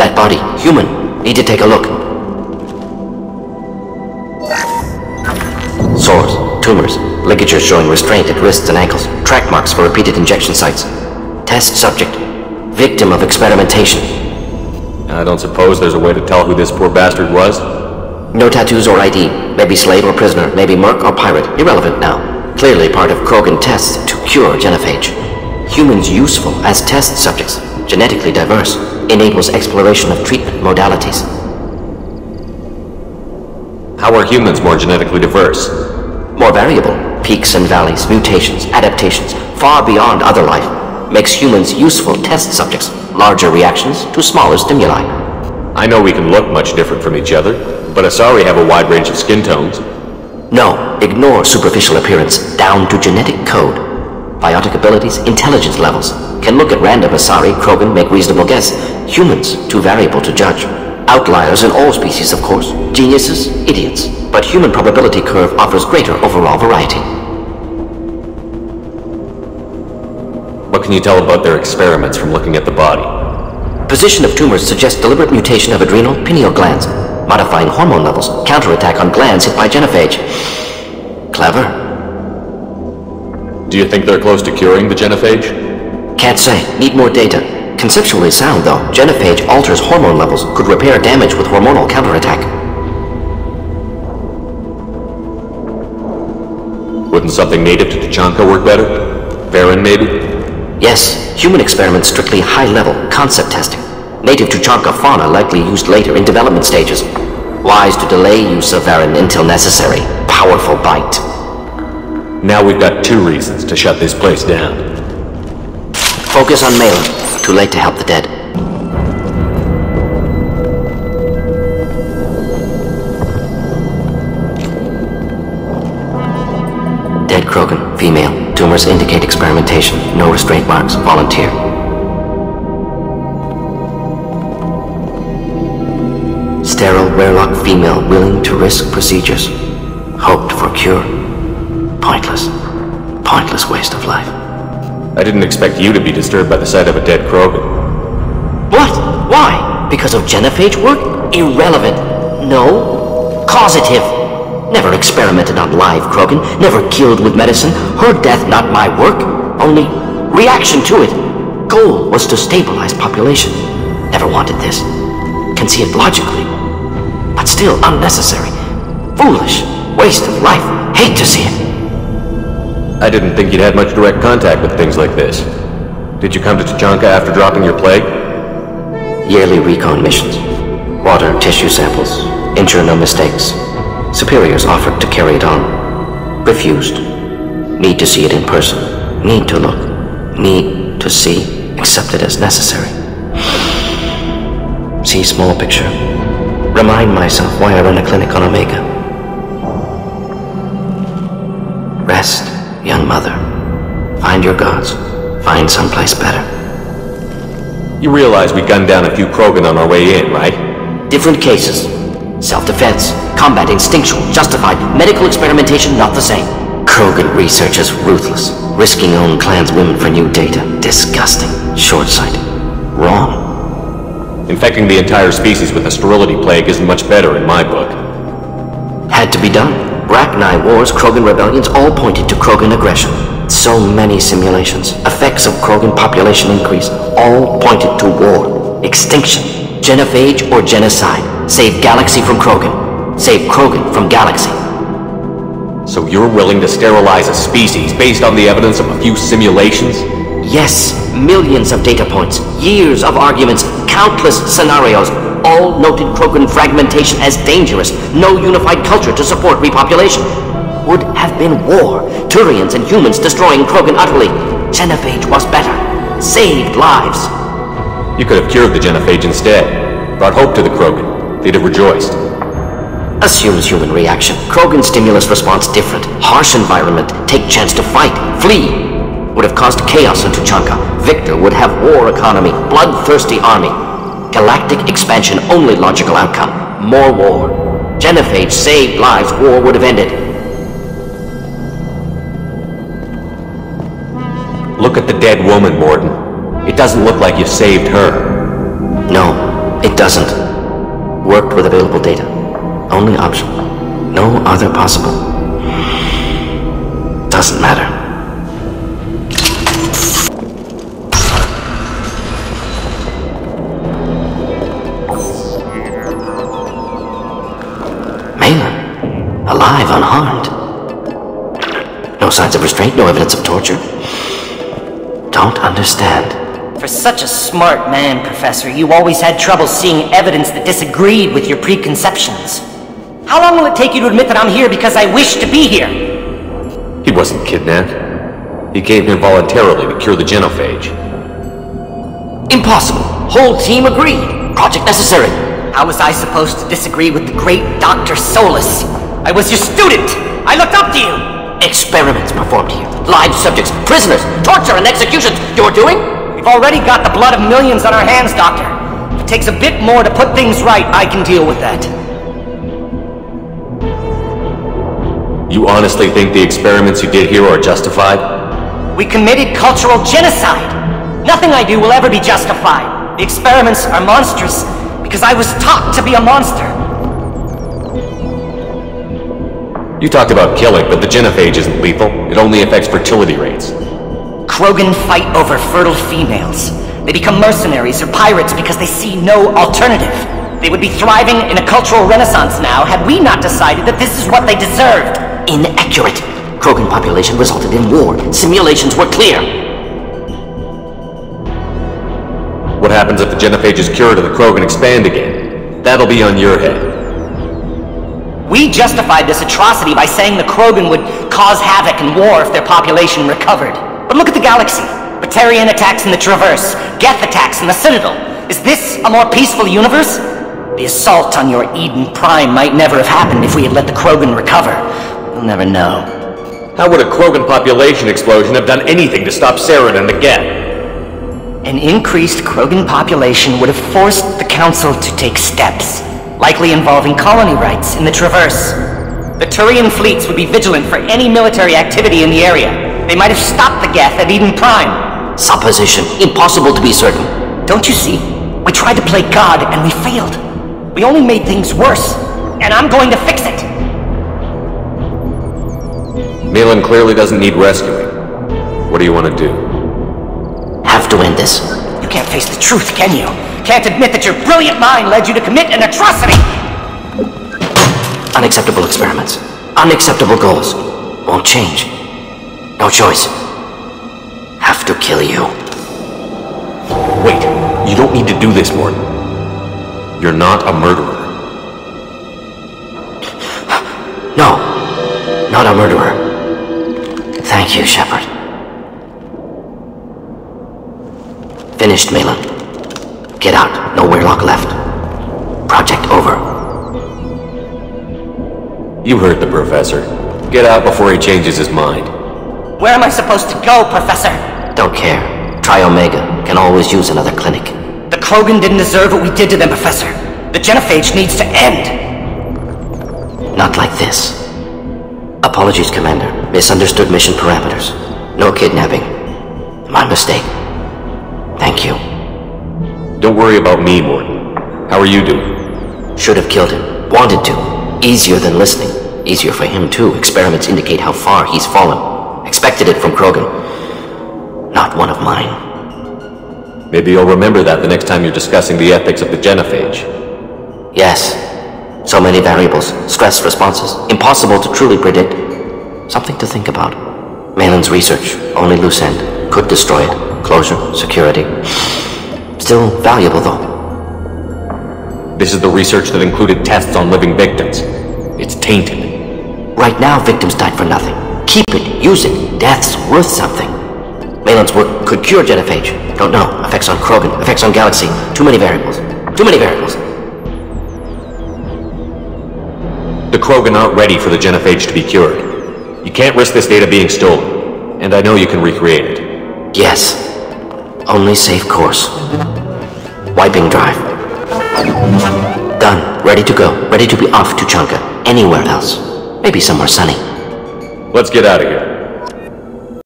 That body, human. Need to take a look. Sores, tumors, ligatures showing restraint at wrists and ankles, track marks for repeated injection sites. Test subject, victim of experimentation. I don't suppose there's a way to tell who this poor bastard was? No tattoos or ID. Maybe slave or prisoner, maybe merc or pirate. Irrelevant now. Clearly part of Krogan tests to cure genophage. Humans useful as test subjects, genetically diverse, enables exploration of treatment modalities. How are humans more genetically diverse? More variable. Peaks and valleys, mutations, adaptations, far beyond other life. Makes humans useful test subjects. Larger reactions to smaller stimuli. I know we can look much different from each other, but Asari have a wide range of skin tones. No, ignore superficial appearance, down to genetic code. Biotic abilities, intelligence levels. Can look at random Asari, Krogan, make reasonable guess. Humans, too variable to judge. Outliers in all species, of course. Geniuses, idiots. But human probability curve offers greater overall variety. What can you tell about their experiments from looking at the body? Position of tumors suggests deliberate mutation of adrenal pineal glands, modifying hormone levels, counterattack on glands hit by genophage. Clever. Do you think they're close to curing the genophage? Can't say. Need more data. Conceptually sound, though. Genophage alters hormone levels, could repair damage with hormonal counterattack. Wouldn't something native to Tuchanka work better? Varen, maybe? Yes, human experiments strictly high-level, concept testing. Native Tuchanka fauna likely used later in development stages. Wise to delay use of Varen until necessary. Powerful bite. Now we've got 2 reasons to shut this place down. Focus on Malin. Too late to help the dead. Dead Krogan, female. Tumors indicate experimentation. No restraint marks. Volunteer. Sterile, Werlock female willing to risk procedures. Hoped for cure. Pointless. Pointless waste of life. I didn't expect you to be disturbed by the sight of a dead Krogan. What? Why? Because of genophage work? Irrelevant. No. Causative. Never experimented on live Krogan. Never killed with medicine. Her death not my work. Only reaction to it. Goal was to stabilize population. Never wanted this. Can see it logically. But still unnecessary. Foolish. Waste of life. Hate to see it. I didn't think you'd had much direct contact with things like this. Did you come to Tuchanka after dropping your plague? Yearly recon missions. Water, tissue samples. Ensure no mistakes. Superiors offered to carry it on. Refused. Need to see it in person. Need to look. Need to see. Accepted as necessary. See small picture. Remind myself why I run a clinic on Omega. Rest, young mother. Find your gods. Find someplace better. You realize we gunned down a few Krogan on our way in, right? Different cases. Self-defense, combat instinctual, justified, medical experimentation not the same. Krogan research is ruthless, risking own clan's women for new data. Disgusting, short-sighted, wrong. Infecting the entire species with a sterility plague isn't much better in my book. Had to be done. Rachni wars, Krogan rebellions, all pointed to Krogan aggression. So many simulations, effects of Krogan population increase, all pointed to war, extinction, genophage or genocide. Save galaxy from Krogan. Save Krogan from galaxy. So you're willing to sterilize a species based on the evidence of a few simulations? Yes, millions of data points, years of arguments, countless scenarios, all noted Krogan fragmentation as dangerous, no unified culture to support repopulation. Would have been war, Turians and humans destroying Krogan utterly. Genophage was better, saved lives. You could have cured the genophage instead, brought hope to the Krogan. They'd have rejoiced. Assumes human reaction. Krogan stimulus response different. Harsh environment. Take chance to fight. Flee. Would have caused chaos in Tuchanka. Victor would have war economy. Bloodthirsty army. Galactic expansion only logical outcome. More war. Genophage saved lives. War would have ended. Look at the dead woman, Mordin. It doesn't look like you saved her. No. It doesn't. Worked with available data. Only option. No other possible. Doesn't matter. Malin, alive, unharmed. No signs of restraint, no evidence of torture. Don't understand. For such a smart man, Professor, you always had trouble seeing evidence that disagreed with your preconceptions. How long will it take you to admit that I'm here because I wish to be here? He wasn't kidnapped. He came here voluntarily to cure the Genophage. Impossible. Whole team agreed. Project necessary. How was I supposed to disagree with the great Dr. Solus? I was your student! I looked up to you! Experiments performed here. Live subjects, prisoners, torture and executions. You're doing? We've already got the blood of millions on our hands, Doctor. If it takes a bit more to put things right, I can deal with that. You honestly think the experiments you did here are justified? We committed cultural genocide. Nothing I do will ever be justified. The experiments are monstrous because I was taught to be a monster. You talked about killing, but the Genophage isn't lethal. It only affects fertility rates. Krogan fight over fertile females. They become mercenaries or pirates because they see no alternative. They would be thriving in a cultural renaissance now had we not decided that this is what they deserved. Inaccurate. Krogan population resulted in war. Simulations were clear. What happens if the Genophage is cured and the Krogan expand again? That'll be on your head. We justified this atrocity by saying the Krogan would cause havoc and war if their population recovered. But look at the galaxy. Batarian attacks in the Traverse, Geth attacks in the Citadel. Is this a more peaceful universe? The assault on your Eden Prime might never have happened if we had let the Krogan recover. We'll never know. How would a Krogan population explosion have done anything to stop Saren and the Geth? An increased Krogan population would have forced the Council to take steps, likely involving colony rights in the Traverse. The Turian fleets would be vigilant for any military activity in the area. They might have stopped the Geth at Eden Prime. Supposition. Impossible to be certain. Don't you see? We tried to play God and we failed. We only made things worse. And I'm going to fix it. Malin clearly doesn't need rescuing. What do you want to do? Have to end this. You can't face the truth, can you? Can't admit that your brilliant mind led you to commit an atrocity! Unacceptable experiments. Unacceptable goals. Won't change. No choice. Have to kill you. Wait, you don't need to do this, Mordin. You're not a murderer. No, not a murderer. Thank you, Shepard. Finished, Malin. Get out. No Weirlock left. Project over. You heard the Professor. Get out before he changes his mind. Where am I supposed to go, Professor? Don't care. Try Omega. Can always use another clinic. The Krogan didn't deserve what we did to them, Professor. The Genophage needs to end. Not like this. Apologies, Commander. Misunderstood mission parameters. No kidnapping. My mistake. Thank you. Don't worry about me, Mordin. How are you doing? Should have killed him. Wanted to. Easier than listening. Easier for him, too. Experiments indicate how far he's fallen. Expected it from Krogan. Not one of mine. Maybe you'll remember that the next time you're discussing the ethics of the Genophage. Yes. So many variables. Stress responses. Impossible to truly predict. Something to think about. Malin's research. Only loose end. Could destroy it. Closure. Security. Still valuable, though. This is the research that included tests on living victims. It's tainted. Right now, victims died for nothing. Keep it. Use it. Death's worth something. Malin's work could cure Genophage. Don't know. Effects on Krogan. Effects on Galaxy. Too many variables. Too many variables. The Krogan aren't ready for the Genophage to be cured. You can't risk this data being stolen. And I know you can recreate it. Yes. Only safe course. Wiping drive. Done. Ready to go. Ready to be off to Chanka. Anywhere else. Maybe somewhere sunny. Let's get out of here.